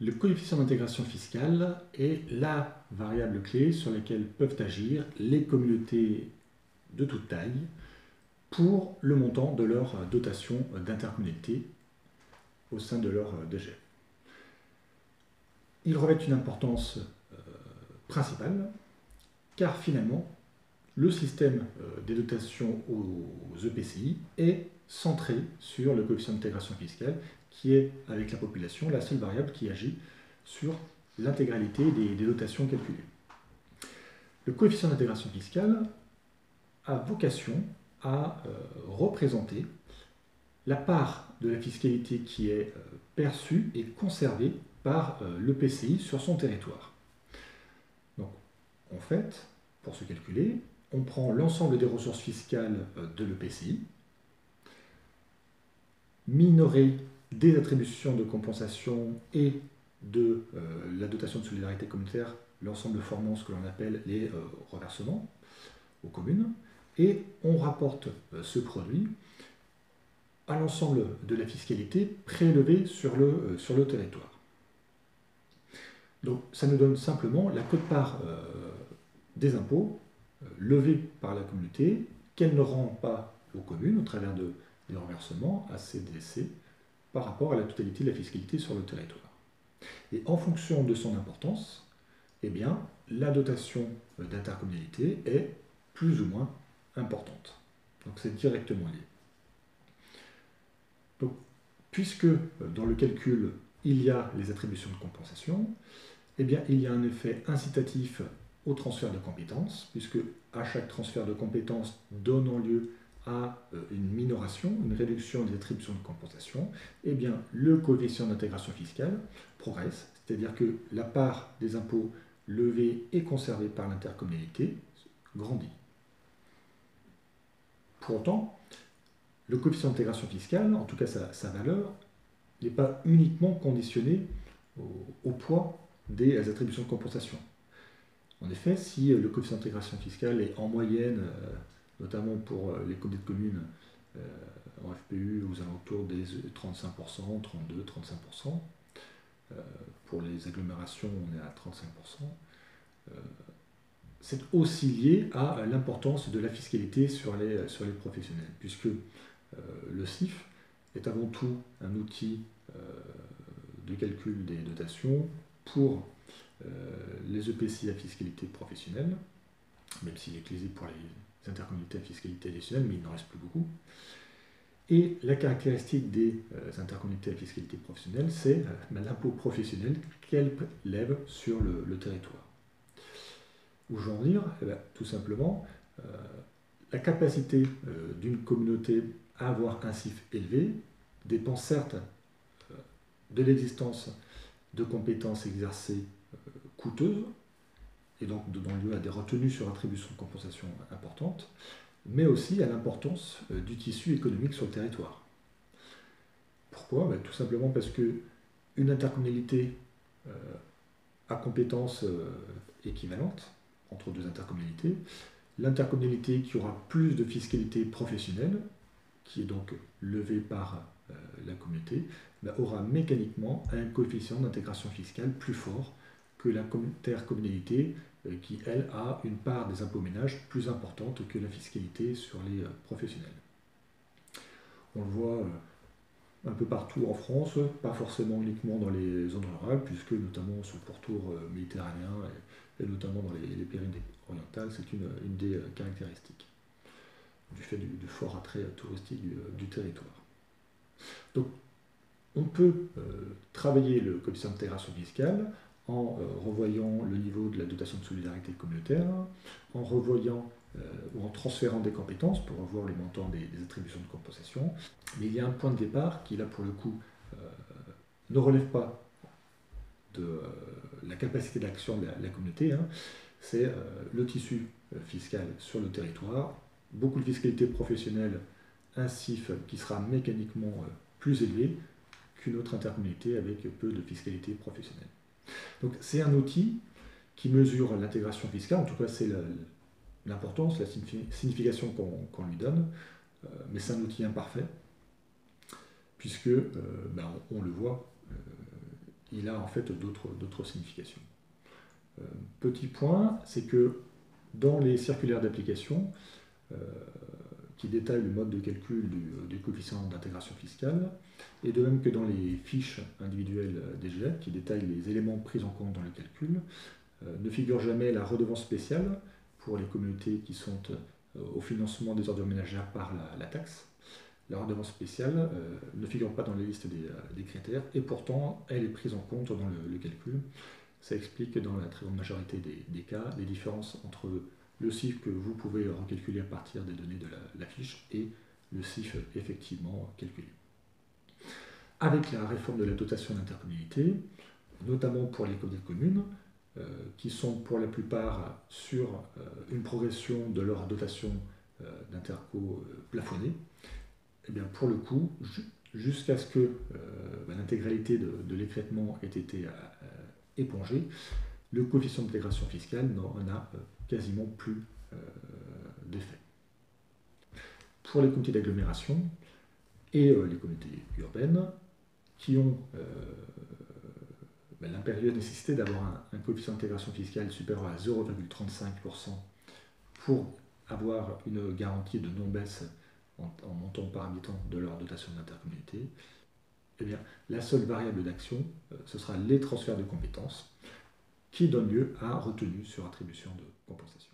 Le coefficient d'intégration fiscale est la variable clé sur laquelle peuvent agir les communautés de toute taille pour le montant de leur dotation d'intercommunalité au sein de leur DG. Il revêt une importance principale car finalement le système des dotations aux EPCI est centré sur le coefficient d'intégration fiscale qui est, avec la population, la seule variable qui agit sur l'intégralité des dotations calculées. Le coefficient d'intégration fiscale a vocation à représenter la part de la fiscalité qui est perçue et conservée par l'EPCI sur son territoire. Donc, en fait, pour se calculer, on prend l'ensemble des ressources fiscales de l'EPCI, minoré des attributions de compensation et de la dotation de solidarité communautaire, l'ensemble formant ce que l'on appelle les reversements aux communes, et on rapporte ce produit à l'ensemble de la fiscalité prélevée sur le territoire. Donc ça nous donne simplement la quote-part des impôts levés par la communauté, qu'elle ne rend pas aux communes au travers des reversements à CDC par rapport à la totalité de la fiscalité sur le territoire. Et en fonction de son importance, eh bien, la dotation d'intercommunalité est plus ou moins importante. Donc c'est directement lié. Donc, puisque dans le calcul, il y a les attributions de compensation, eh bien, il y a un effet incitatif au transfert de compétences, puisque à chaque transfert de compétences donnant lieu à une minoration, une réduction des attributions de compensation, eh bien, le coefficient d'intégration fiscale progresse, c'est-à-dire que la part des impôts levés et conservés par l'intercommunalité grandit. Pour autant, le coefficient d'intégration fiscale, en tout cas sa valeur, n'est pas uniquement conditionné au poids des attributions de compensation. En effet, si le coefficient d'intégration fiscale est en moyenne, notamment pour les comités de communes en FPU, aux alentours des 35%, 32, 35%, pour les agglomérations, on est à 35%, c'est aussi lié à l'importance de la fiscalité sur les professionnels, puisque le CIF est avant tout un outil de calcul des dotations pour les EPCI à fiscalité professionnelle, même s'il est utilisé pour les intercommunalités à fiscalité additionnelle, mais il n'en reste plus beaucoup. Et la caractéristique des intercommunalités à fiscalité professionnelle, c'est l'impôt professionnel qu'elles lèvent sur le territoire. Où je veux en venir, tout simplement, la capacité d'une communauté à avoir un CIF élevé dépend certes de l'existence de compétences exercées coûteuses, et donc donnant lieu à des retenues sur attribution de compensation importantes, mais aussi à l'importance du tissu économique sur le territoire. Pourquoi ? Tout simplement parce qu'une intercommunalité a compétences équivalentes entre deux intercommunalités. L'intercommunalité qui aura plus de fiscalité professionnelle, qui est donc levée par la communauté, aura mécaniquement un coefficient d'intégration fiscale plus fort que l'intercommunalité qui, elle, a une part des impôts ménages plus importante que la fiscalité sur les professionnels. On le voit un peu partout en France, pas forcément uniquement dans les zones rurales, puisque notamment sur le pourtour méditerranéen et notamment dans les Pyrénées orientales, c'est une des caractéristiques du fait du fort attrait touristique du territoire. Donc, on peut travailler le coefficient d'intégration fiscale en revoyant le niveau de la dotation de solidarité communautaire, en revoyant ou en transférant des compétences pour revoir les montants des attributions de compensation. Mais il y a un point de départ qui, là, pour le coup, ne relève pas de la capacité d'action de la communauté, c'est le tissu fiscal sur le territoire, beaucoup de fiscalité professionnelle, un CIF qui sera mécaniquement plus élevé qu'une autre intercommunalité avec peu de fiscalité professionnelle. Donc c'est un outil qui mesure l'intégration fiscale, en tout cas c'est l'importance, la signification qu'on lui donne, mais c'est un outil imparfait, puisque on le voit, il a en fait d'autres significations. Petit point, c'est que dans les circulaires d'application, qui détaillent le mode de calcul du coefficient d'intégration fiscale, et de même que dans les fiches individuelles DGF, qui détaillent les éléments pris en compte dans le calcul, ne figure jamais la redevance spéciale pour les communautés qui sont au financement des ordures ménagères par la taxe. La redevance spéciale ne figure pas dans les listes des critères, et pourtant elle est prise en compte dans le calcul. Ça explique dans la très grande majorité des cas les différences entre le CIF que vous pouvez recalculer à partir des données de la fiche et le CIF effectivement calculé. Avec la réforme de la dotation d'intercommunalité, notamment pour les communautés de communes, qui sont pour la plupart sur une progression de leur dotation d'interco plafonnée, et bien pour le coup, jusqu'à ce que l'intégralité de l'écrêtement ait été épongée, le coefficient d'intégration fiscale n'en a quasiment plus d'effet. Pour les comités d'agglomération et les communautés urbaines, qui ont l'impérieuse nécessité d'avoir un coefficient d'intégration fiscale supérieur à 0,35% pour avoir une garantie de non-baisse en montant par habitant de leur dotation d'intercommunalité, eh bien, la seule variable d'action, ce sera les transferts de compétences qui donnent lieu à retenue sur attribution de compensation.